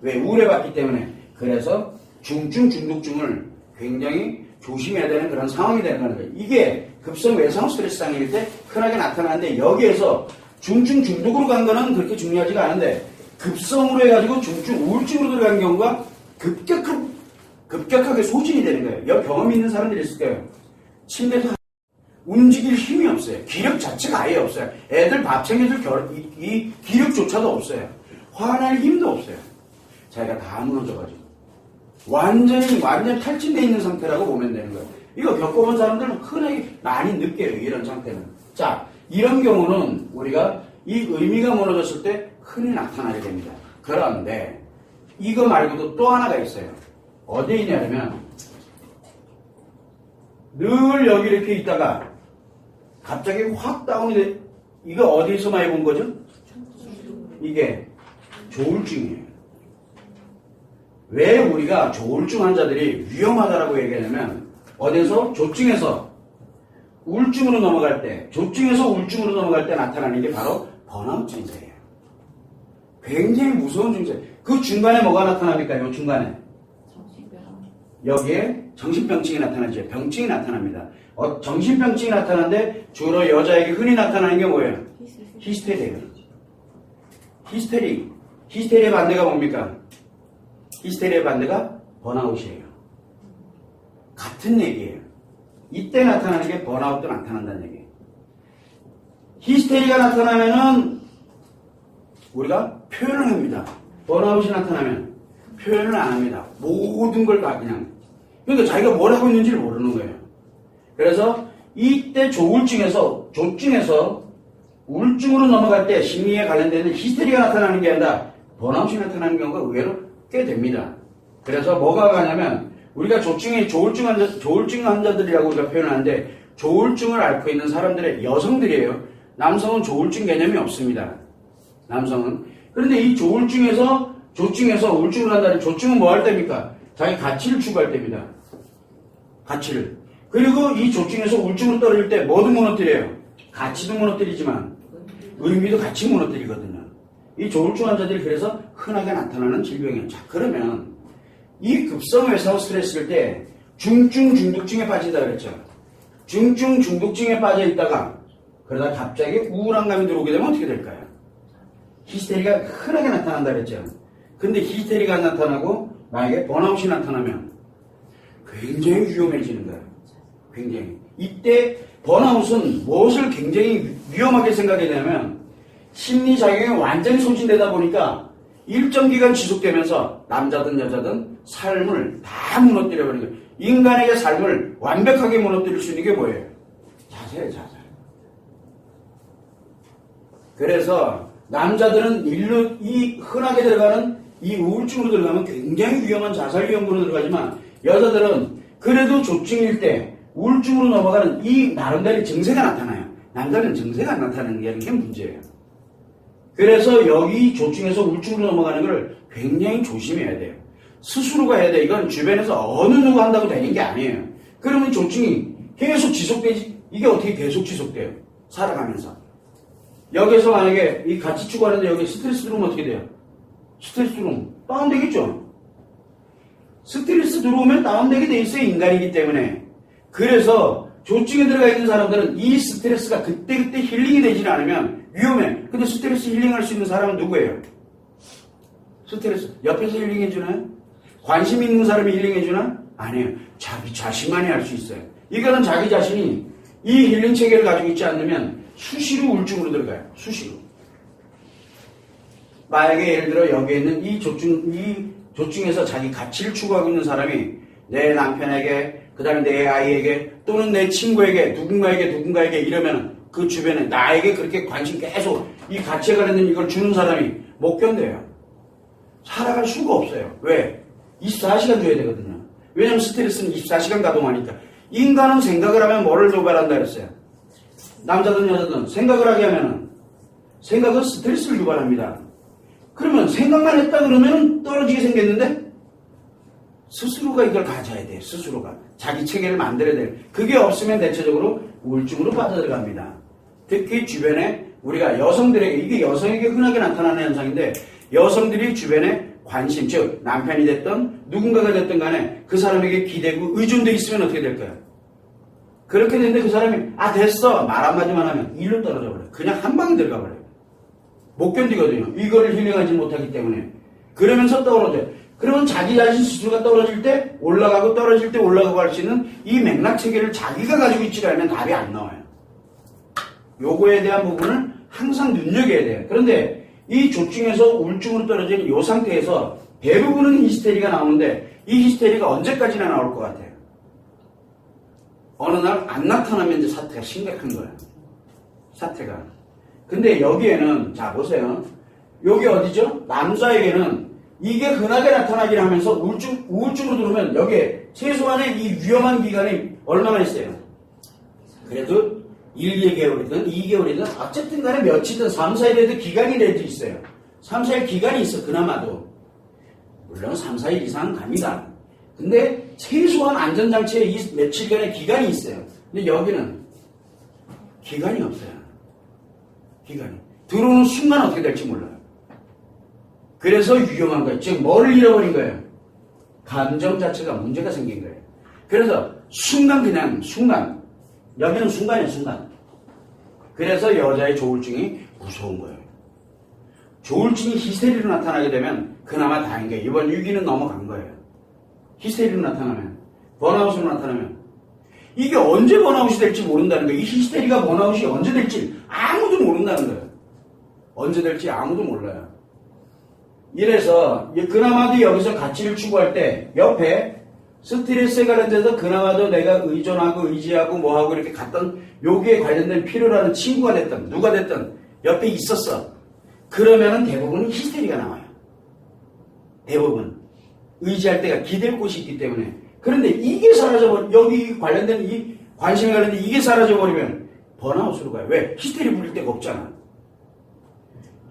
왜? 우울해봤기 때문에. 그래서 중증 중독증을 굉장히 조심해야 되는 그런 상황이 되는 거예요. 이게 급성 외상 스트레스 장애일 때 흔하게 나타나는데 여기에서 중증 중독으로 간 거는 그렇게 중요하지가 않은데 급성으로 해가지고 중증 우울증으로 들어가는 경우가 급격하게 소진이 되는 거예요. 여기 경험 있는 사람들이 있을 거예요. 침대에서 움직일 힘이 없어요. 기력 자체가 아예 없어요. 애들 밥 챙겨줄 이 기력조차도 없어요. 화날 힘도 없어요. 자기가 다 무너져가지고. 완전 탈진되어 있는 상태라고 보면 되는 거예요. 이거 겪어본 사람들은 흔하게 많이 느껴요. 이런 상태는. 자, 이런 경우는 우리가 이 의미가 무너졌을 때 흔히 나타나게 됩니다. 그런데 이거 말고도 또 하나가 있어요. 어디에 있냐면 늘 여기 이렇게 있다가 갑자기 확 다운이 돼. 이거 어디서 많이 본 거죠? 이게 조울증이에요. 왜 우리가 조울증 환자들이 위험하다라고 얘기하냐면 어디서 조증에서 우울증으로 넘어갈 때, 조증에서 우울증으로 넘어갈 때 나타나는 게 바로 번아웃 증세예요. 굉장히 무서운 증세. 그 중간에 뭐가 나타납니까? 요 중간에. 여기에 정신병증이 나타나죠. 병증이 나타납니다. 정신병증이 나타나는데 주로 여자에게 흔히 나타나는 게 뭐예요? 히스테리예요. 히스테리의 반대가 뭡니까? 히스테리의 반대가 번아웃이에요. 같은 얘기예요. 이때 나타나는 게 번아웃도 나타난다는 얘기예요. 히스테리가 나타나면은 우리가 표현을 합니다. 번아웃이 나타나면 표현을 안 합니다. 모든 걸 다 그냥. 그러니까 자기가 뭘 하고 있는지를 모르는 거예요. 그래서 이때 조증에서 우울증으로 넘어갈 때 심리에 관련되는 히스테리가 나타나는 게 아니라 번아웃이 나타나는 경우가 의외로 꽤 됩니다. 그래서 뭐가 가냐면 우리가 조울증 환자들이라고 우리가 표현하는데 조울증을 앓고 있는 사람들의 여성들이에요. 남성은 조울증 개념이 없습니다. 남성은. 그런데 이 조증에서 우울증을 한다는 조증은 뭐 할 때입니까? 자기 가치를 추구할 때입니다. 가치를. 그리고 이 조증에서 우울증으로 떨어질 때 뭐도 무너뜨려요? 가치도 무너뜨리지만 의미도 같이 무너뜨리거든요. 이 조울증 환자들이 그래서 흔하게 나타나는 질병이에요. 자, 그러면 이 급성 외상 스트레스일 때 중증 중독증에 빠진다 그랬죠. 중증 중독증에 빠져 있다가 그러다 갑자기 우울한 감이 들어오게 되면 어떻게 될까요? 히스테리가 흔하게 나타난다 그랬죠. 근데 히스테리가 안 나타나고 만약에 번아웃이 나타나면 굉장히 위험해지는 거예요. 굉장히. 이때 번아웃은 무엇을 굉장히 위험하게 생각해야 되냐면 심리작용이 완전히 소진되다 보니까 일정 기간 지속되면서 남자든 여자든 삶을 다 무너뜨려버리는 거예요. 인간에게 삶을 완벽하게 무너뜨릴 수 있는 게 뭐예요? 자세예요, 자세. 그래서 남자들은 흔하게 들어가는 이 우울증으로 들어가면 굉장히 위험한 자살 위험으로 들어가지만 여자들은 그래도 조증일 때 우울증으로 넘어가는 이 나름대로 증세가 나타나요. 남자는 증세가 안 나타나는 게 문제예요. 그래서 여기 조증에서 우울증으로 넘어가는 걸 굉장히 조심해야 돼요. 스스로가 해야 돼. 이건 주변에서 어느 누구 한다고 되는 게 아니에요. 그러면 조증이 계속 지속되지. 이게 어떻게 계속 지속돼요? 살아가면서. 여기서 만약에 이 같이 추구하는데 여기 스트레스 들어오면 어떻게 돼요? 스트레스 들어오면 다운되겠죠? 스트레스 들어오면 다운되게 돼 있어요. 인간이기 때문에. 그래서 조증에 들어가 있는 사람들은 이 스트레스가 그때그때 힐링이 되지 않으면 위험해. 근데 스트레스 힐링할 수 있는 사람은 누구예요? 스트레스. 옆에서 힐링해주나요? 관심 있는 사람이 힐링해주나? 아니에요. 자기 자신만이 할 수 있어요. 이거는 자기 자신이 이 힐링 체계를 가지고 있지 않으면 수시로 우울증으로 들어가요. 수시로. 만약에 예를 들어 여기에 있는 이 조증에서 자기 가치를 추구하고 있는 사람이 내 남편에게, 그 다음에 내 아이에게, 또는 내 친구에게, 누군가에게 이러면 그 주변에 나에게 그렇게 관심 계속 이 가치에 관련된 이걸 주는 사람이 못 견뎌요. 살아갈 수가 없어요. 왜? 24시간 줘야 되거든요. 왜냐면 스트레스는 24시간 가동하니까. 인간은 생각을 하면 뭐를 유발한다 그랬어요? 남자든 여자든 생각을 하게 하면은 생각은 스트레스를 유발합니다. 그러면 생각만 했다 그러면 떨어지게 생겼는데 스스로가 이걸 가져야 돼요. 스스로가. 자기 체계를 만들어야 돼요. 그게 없으면 대체적으로 우울증으로 빠져들어갑니다. 특히 주변에 우리가 여성들에게, 이게 여성에게 흔하게 나타나는 현상인데 여성들이 주변에 관심, 즉 남편이 됐든 누군가가 됐든 간에 그 사람에게 기대고 의존돼 있으면 어떻게 될까요? 그렇게 되는데 그 사람이 됐어 말 한마디만 하면 일로 떨어져 버려요. 그냥 한 방에 들어가 버려요. 못 견디거든요. 이거를 힐링하지 못하기 때문에. 그러면서 떨어져요. 그러면 자기 자신 스스로가 떨어질 때 올라가고 떨어질 때 올라가고 할 수 있는 이 맥락 체계를 자기가 가지고 있지 않으면 답이 안 나와요. 요거에 대한 부분을 항상 눈여겨야 돼요. 그런데 이 조증에서 우울증으로 떨어지는 이 상태에서 대부분은 히스테리가 나오는데 이 히스테리가 언제까지나 나올 것 같아요. 어느 날 안 나타나면 이제 사태가 심각한 거예요. 사태가. 근데 여기에는 자 보세요. 여기 어디죠? 남자에게는 이게 흔하게 나타나긴 하면서 우울증으로 들어오면 여기에 최소한의 이 위험한 기간이 얼마나 있어요? 그래도 1, 2개월이든 2개월이든 어쨌든 간에 며칠이든 3, 4일에도 기간이라도 있어요. 3, 4일 기간이 있어 그나마도. 물론 3, 4일 이상은 갑니다. 근데 최소한 안전장치에 이 며칠간의 기간이 있어요. 근데 여기는 기간이 없어요. 기간이. 들어오는 순간 어떻게 될지 몰라요. 그래서 위험한 거예요. 즉 뭐를 잃어버린 거예요? 감정 자체가 문제가 생긴 거예요. 그래서 순간 여기는 순간이에요. 순간. 그래서 여자의 조울증이 무서운 거예요. 조울증이 히스테리로 나타나게 되면 그나마 다행인 거예요. 이번 위기는 넘어간 거예요. 히스테리로 나타나면, 번아웃으로 나타나면 이게 언제 번아웃이 될지 모른다는 거예요. 이 히스테리가 번아웃이 언제 될지 아무도 모른다는 거예요. 언제 될지 아무도 몰라요. 이래서 그나마도 여기서 가치를 추구할 때 옆에 스트레스에 관련돼서 그나마도 내가 의존하고 의지하고 뭐하고 이렇게 갔던 여기에 관련된 필요로 하는 친구가 됐든 누가 됐든 옆에 있었어. 그러면은 대부분은 히스테리가 나와요. 대부분. 의지할 때가 기댈 곳이 있기 때문에. 그런데 이게 여기 관련된 이 관심에 관련된 이게 사라져버리면 번아웃으로 가요. 왜? 히스테리 부릴 데가 없잖아.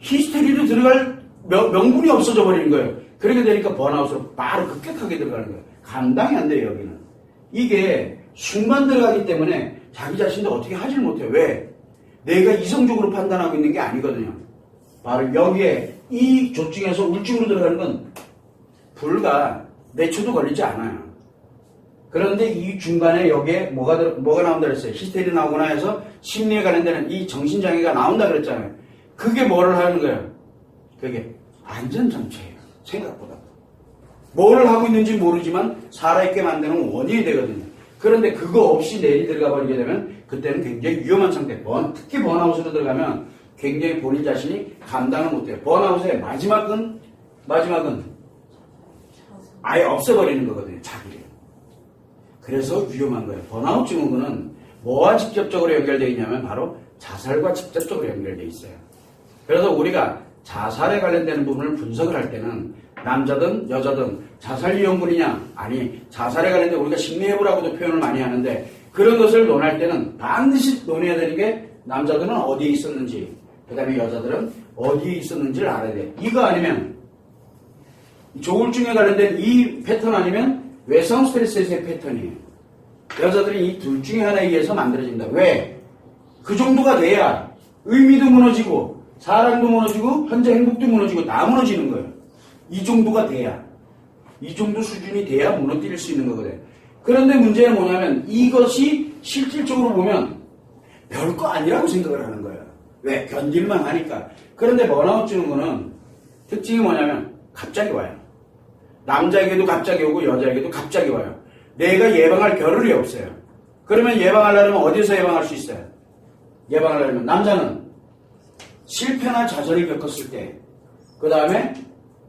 히스테리로 들어갈 명분이 없어져 버리는 거예요. 그렇게 되니까 번아웃으로 바로 급격하게 들어가는 거예요. 감당이 안 돼요, 여기는. 이게 순간 들어가기 때문에 자기 자신도 어떻게 하질 못해요. 왜? 내가 이성적으로 판단하고 있는 게 아니거든요. 바로 여기에 이 조증에서 우울증으로 들어가는 건 불과 몇 초도 걸리지 않아요. 그런데 이 중간에 여기에 뭐가 나온다 그랬어요? 히스테리 나오거나 해서 심리에 관련되는 이 정신장애가 나온다 그랬잖아요. 그게 뭐를 하는 거예요? 그게 안전장치예요. 생각보다. 뭐를 하고 있는지 모르지만 살아있게 만드는 원인이 되거든요. 그런데 그거 없이 내리 들어가 버리게 되면 그때는 굉장히 위험한 상태. 특히 번아웃으로 들어가면 굉장히 본인 자신이 감당을 못해요. 번아웃의 마지막은 아예 없애버리는 거거든요. 자기를. 그래서 위험한 거예요. 번아웃 증후군은 뭐와 직접적으로 연결되어 있냐면 바로 자살과 직접적으로 연결되어 있어요. 그래서 우리가 자살에 관련되는 부분을 분석을 할 때는 남자든 여자든 자살 위험군이냐, 아니 자살에 관련된 우리가 심리해부라고도 표현을 많이 하는데 그런 것을 논할 때는 반드시 논해야 되는 게 남자들은 어디에 있었는지, 그 다음에 여자들은 어디에 있었는지를 알아야 돼. 이거 아니면 조울증에 관련된 이 패턴 아니면 외상 스트레스의 패턴이에요. 여자들이 이 둘 중에 하나에 의해서 만들어진다. 왜? 그 정도가 돼야 의미도 무너지고 사랑도 무너지고 현재 행복도 무너지고 다 무너지는 거예요. 이 정도가 돼야, 이 정도 수준이 돼야 무너뜨릴 수 있는 거거든요. 그런데 문제는 뭐냐면 이것이 실질적으로 보면 별거 아니라고 생각을 하는 거예요. 왜? 견딜만 하니까. 그런데 번아웃 증후군은 특징이 뭐냐면 갑자기 와요. 남자에게도 갑자기 오고 여자에게도 갑자기 와요. 내가 예방할 겨를이 없어요. 그러면 예방하려면 어디서 예방할 수 있어요? 예방하려면 남자는 실패나 좌절을 겪었을 때, 그 다음에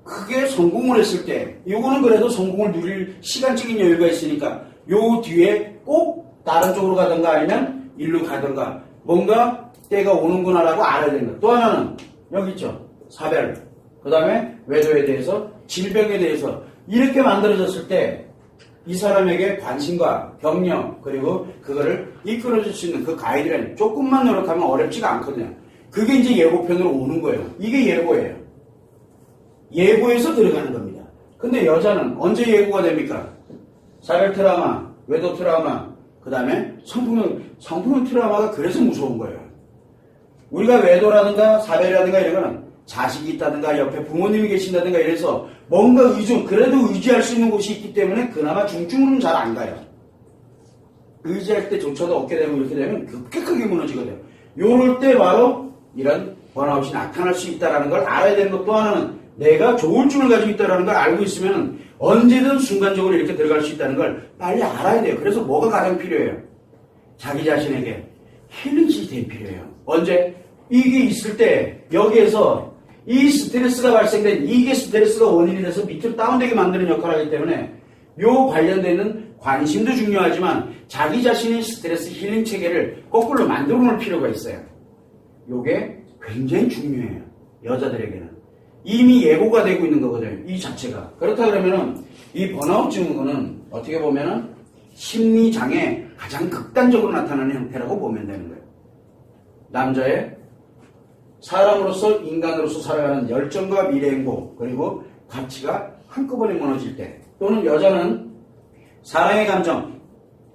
크게 성공을 했을 때, 요거는 그래도 성공을 누릴 시간적인 여유가 있으니까 요 뒤에 꼭 다른 쪽으로 가든가 아니면 일로 가든가 뭔가 때가 오는구나라고 알아야 된다. 또 하나는 여기 있죠. 사별, 그 다음에 외도에 대해서, 질병에 대해서 이렇게 만들어졌을 때 이 사람에게 관심과 격려 그리고 그거를 이끌어줄 수 있는 그 가이드라인 조금만 노력하면 어렵지가 않거든요. 그게 이제 예고편으로 오는 거예요. 이게 예고예요. 예고에서 들어가는 겁니다. 근데 여자는 언제 예고가 됩니까? 사별 트라우마, 외도 트라우마, 그 다음에 성폭력 트라우마가 그래서 무서운 거예요. 우리가 외도라든가 사별이라든가 이런 거는 자식이 있다든가 옆에 부모님이 계신다든가 이래서 뭔가 그래도 의지할 수 있는 곳이 있기 때문에 그나마 중증으로는 잘 안 가요. 의지할 때조차도 없게 되면 이렇게 되면 급격하게 무너지거든요. 요럴 때 바로 이런 번아웃이 나타날 수 있다는 걸 알아야 되는 것. 또 하나는 내가 조울증을 가지고 있다는 걸 알고 있으면 언제든 순간적으로 이렇게 들어갈 수 있다는 걸 빨리 알아야 돼요. 그래서 뭐가 가장 필요해요? 자기 자신에게 힐링 시스템이 필요해요. 언제? 이게 있을 때 여기에서 이 스트레스가 발생된 이게 스트레스가 원인이 돼서 밑으로 다운되게 만드는 역할을 하기 때문에 요 관련되는 관심도 중요하지만 자기 자신의 스트레스 힐링 체계를 거꾸로 만들어 놓을 필요가 있어요. 요게 굉장히 중요해요. 여자들에게는. 이미 예고가 되고 있는 거거든요. 이 자체가. 그렇다 그러면은 이 번아웃 증후군은 어떻게 보면은 심리장애 가장 극단적으로 나타나는 형태라고 보면 되는 거예요. 남자의 사람으로서 인간으로서 살아가는 열정과 미래행복 그리고 가치가 한꺼번에 무너질 때, 또는 여자는 사랑의 감정,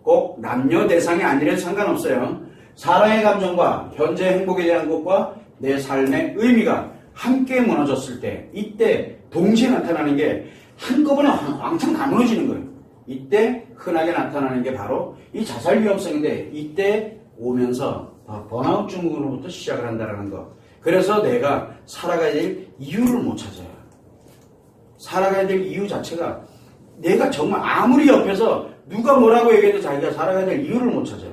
꼭 남녀 대상이 아니라도 상관없어요. 사랑의 감정과 현재 행복에 대한 것과 내 삶의 의미가 함께 무너졌을 때, 이때 동시에 나타나는 게 한꺼번에 왕창 다 무너지는 거예요. 이때 흔하게 나타나는 게 바로 이 자살 위험성인데, 이때 오면서 번아웃 증후군으로부터 시작을 한다는 거. 그래서 내가 살아가야 될 이유를 못 찾아요. 살아가야 될 이유 자체가 내가 정말 아무리 옆에서 누가 뭐라고 얘기해도 자기가 살아가야 될 이유를 못 찾아요.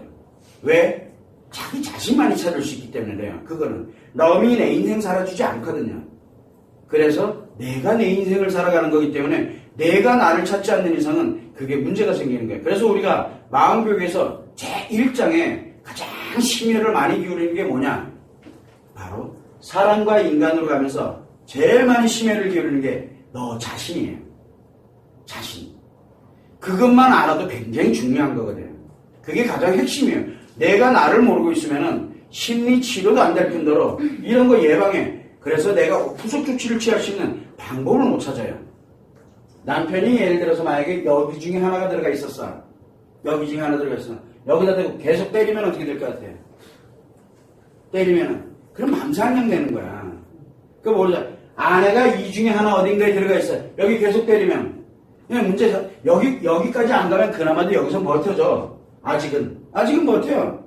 왜? 자기 자신만이 찾을 수 있기 때문에 그래요. 그거는 남이 내 인생 살아주지 않거든요. 그래서 내가 내 인생을 살아가는 거기 때문에 내가 나를 찾지 않는 이상은 그게 문제가 생기는 거예요. 그래서 우리가 마음교육에서 제1장에 가장 심혈을 많이 기울이는 게 뭐냐? 바로 사람과 인간으로 가면서 제일 많이 심혈을 기울이는 게 너 자신이에요. 자신. 그것만 알아도 굉장히 중요한 거거든요. 그게 가장 핵심이에요. 내가 나를 모르고 있으면은 심리 치료도 안 될 뿐더러 이런 거 예방해. 그래서 내가 후속 조치를 취할 수 있는 방법을 못 찾아요. 남편이 예를 들어서 만약에 여기 중에 하나가 들어가 있었어. 여기 중에 하나 들어가 있어. 여기다 대고 계속 때리면 어떻게 될 것 같아요? 때리면은 그럼 망상형 되는 거야. 그 모르자. 아내가 이 중에 하나 어딘가에 들어가 있어요. 여기 계속 때리면 그냥 문제가 여기까지 안 가면 그나마도 여기서 버텨줘. 아직은 버텨요.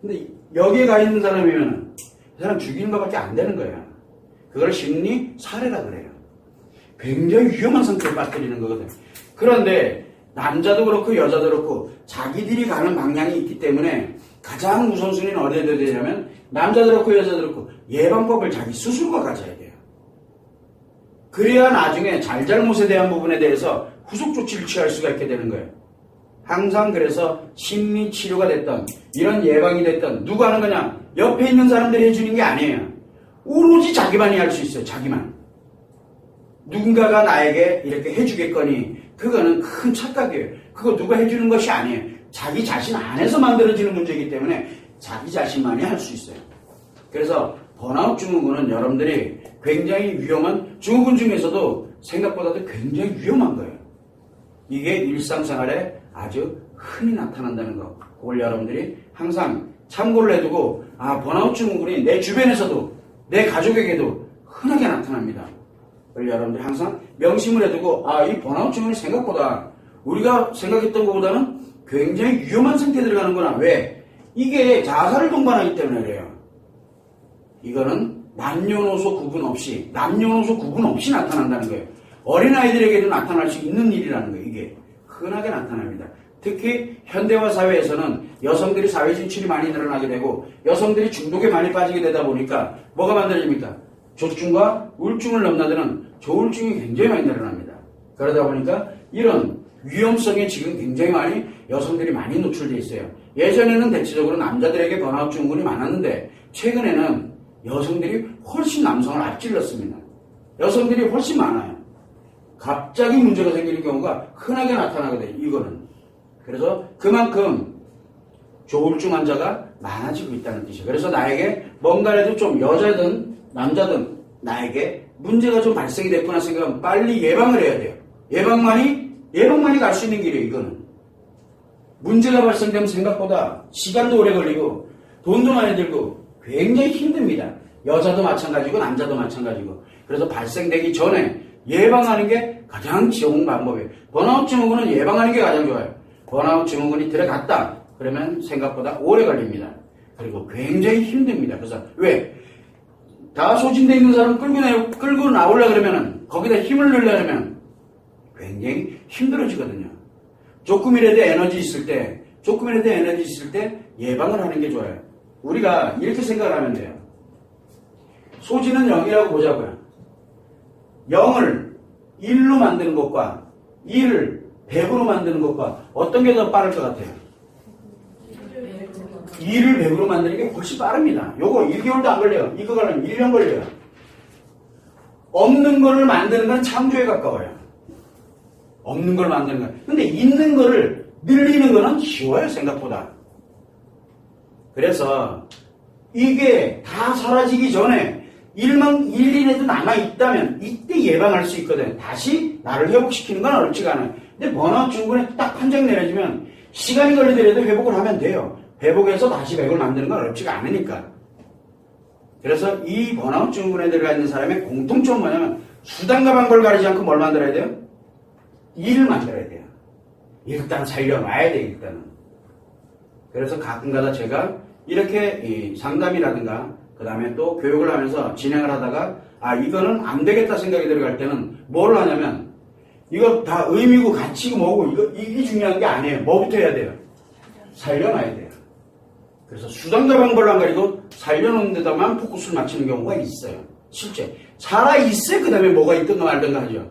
근데 여기에 가 있는 사람이면 그 사람 죽이는 것밖에 안 되는 거야. 그걸 심리 살해라 그래요. 굉장히 위험한 상태에 빠뜨리는 거거든. 그런데 남자도 그렇고 여자도 그렇고 자기들이 가는 방향이 있기 때문에 가장 우선순위는 어디에 둬야 되냐면 남자도 그렇고 여자도 그렇고 예방법을 자기 스스로가 가져야 돼요. 그래야 나중에 잘잘못에 대한 부분에 대해서 후속 조치를 취할 수가 있게 되는 거예요. 항상 그래서 심리치료가 됐던 이런 예방이 됐던 누가 하는 거냐? 옆에 있는 사람들이 해주는 게 아니에요. 오로지 자기만이 할 수 있어요. 자기만. 누군가가 나에게 이렇게 해주겠거니 그거는 큰 착각이에요. 그거 누가 해주는 것이 아니에요. 자기 자신 안에서 만들어지는 문제이기 때문에 자기 자신만이 할 수 있어요. 그래서 번아웃 증후군은 여러분들이 굉장히 위험한 증후군 중에서도 생각보다도 굉장히 위험한 거예요. 이게 일상생활에 아주 흔히 나타난다는 거. 그걸 여러분들이 항상 참고를 해두고 번아웃 증후군이 내 주변에서도 내 가족에게도 흔하게 나타납니다. 그걸 여러분들이 항상 명심을 해두고 이 번아웃 증후군이 생각보다 우리가 생각했던 것보다는 굉장히 위험한 상태에 들어가는구나. 왜? 이게 자살을 동반하기 때문에 그래요. 이거는 남녀노소 구분 없이 나타난다는 거예요. 어린아이들에게도 나타날 수 있는 일이라는 거예요. 이게 흔하게 나타납니다. 특히 현대화 사회에서는 여성들이 사회 진출이 많이 늘어나게 되고 여성들이 중독에 많이 빠지게 되다 보니까 뭐가 만들어집니까? 조증과 우울증을 넘나드는 조울증이 굉장히 많이 늘어납니다. 그러다 보니까 이런 위험성에 지금 굉장히 많이 여성들이 많이 노출되어 있어요. 예전에는 대체적으로 남자들에게 번아웃 증후군이 많았는데 최근에는 여성들이 훨씬 남성을 앞질렀습니다. 여성들이 훨씬 많아요. 갑자기 문제가 생기는 경우가 흔하게 나타나거든요. 이거는. 그래서 그만큼 조울증 환자가 많아지고 있다는 뜻이에요. 그래서 나에게 뭔가라도 좀 여자든 남자든 나에게 문제가 좀 발생이 됐구나 생각하면 빨리 예방을 해야 돼요. 예방만이 갈 수 있는 길이에요. 이거는. 문제가 발생되면 생각보다 시간도 오래 걸리고 돈도 많이 들고 굉장히 힘듭니다. 여자도 마찬가지고 남자도 마찬가지고. 그래서 발생되기 전에 예방하는 게 가장 좋은 방법이에요. 번아웃 증후군은 예방하는 게 가장 좋아요. 번아웃 증후군이 들어갔다. 그러면 생각보다 오래 걸립니다. 그리고 굉장히 힘듭니다. 그래서 왜? 다 소진되어 있는 사람 끌고 나오려고 그러면 거기다 힘을 넣으려면 굉장히 힘들어지거든요. 조금이라도 에너지 있을 때 예방을 하는 게 좋아요. 우리가 이렇게 생각을 하면 돼요. 소진은 0이라고 보자고요. 0을 1로 만드는 것과 1을 100으로 만드는 것과 어떤 게 더 빠를 것 같아요? 2를 100으로 만드는 게 훨씬 빠릅니다. 요거 1개월도 안 걸려요. 이거 가려면 1년 걸려요. 없는 거를 만드는 건 창조에 가까워요. 없는 걸 만드는 건. 근데 있는 거를 늘리는 거는 쉬워요, 생각보다. 그래서 이게 다 사라지기 전에 1이라도 남아있다면 이때 예방할 수 있거든. 다시 나를 회복시키는 건 어렵지가 않아요. 근데 번아웃 증후군에 딱 한 장 내려지면 시간이 걸리더라도 회복을 하면 돼요. 회복해서 다시 100을 만드는 건 어렵지가 않으니까. 그래서 이 번아웃 증후군에 들어가 있는 사람의 공통점은 뭐냐면 수단과 방법을 가리지 않고 뭘 만들어야 돼요? 일을 만들어야 돼요. 일단 살려놔야 돼요. 일단은. 그래서 가끔가다 제가 이렇게 상담이라든가 그 다음에 또 교육을 하면서 진행을 하다가 이거는 안 되겠다 생각이 들어갈 때는 뭘 하냐면 이거 다 의미고 가치고 뭐고 이게 중요한 게 아니에요. 뭐부터 해야 돼요? 살려놔야 돼요. 그래서 수단과 방법을 안 가리고 살려놓는 데다만 포커스를 맞추는 경우가 있어요. 실제 살아있어야 그 다음에 뭐가 있든가 말든가 하죠.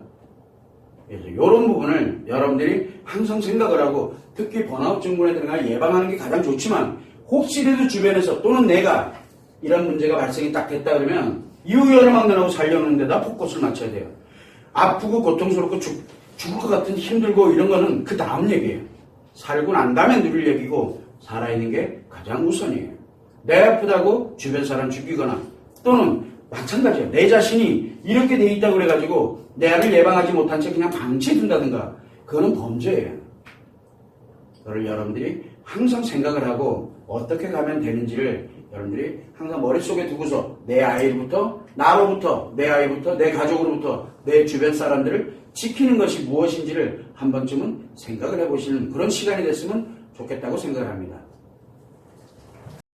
그래서 이런 부분을 여러분들이 항상 생각을 하고 특히 번아웃 증후군에 들어가 예방하는 게 가장 좋지만 혹시라도 주변에서 또는 내가 이런 문제가 발생이 딱 됐다 그러면 이후열을 막론하고 살려놓는 데다 포커스를 맞춰야 돼요. 아프고 고통스럽고 죽을 것 같은 힘들고 이런 거는 그 다음 얘기예요. 살고 난 다음에 누릴 얘기고 살아있는 게 가장 우선이에요. 내 아프다고 주변 사람 죽이거나 또는 마찬가지예요. 내 자신이 이렇게 돼 있다고 그래가지고 내를 예방하지 못한 채 그냥 방치해둔다든가 그거는 범죄예요. 그걸 여러분들이 항상 생각을 하고 어떻게 가면 되는지를 여러분들이 항상 머릿속에 두고서 내 아이부터 나로부터 내 아이부터 내 가족으로부터 내 주변 사람들을 지키는 것이 무엇인지를 한 번쯤은 생각을 해보시는 그런 시간이 됐으면 좋겠다고 생각을 합니다.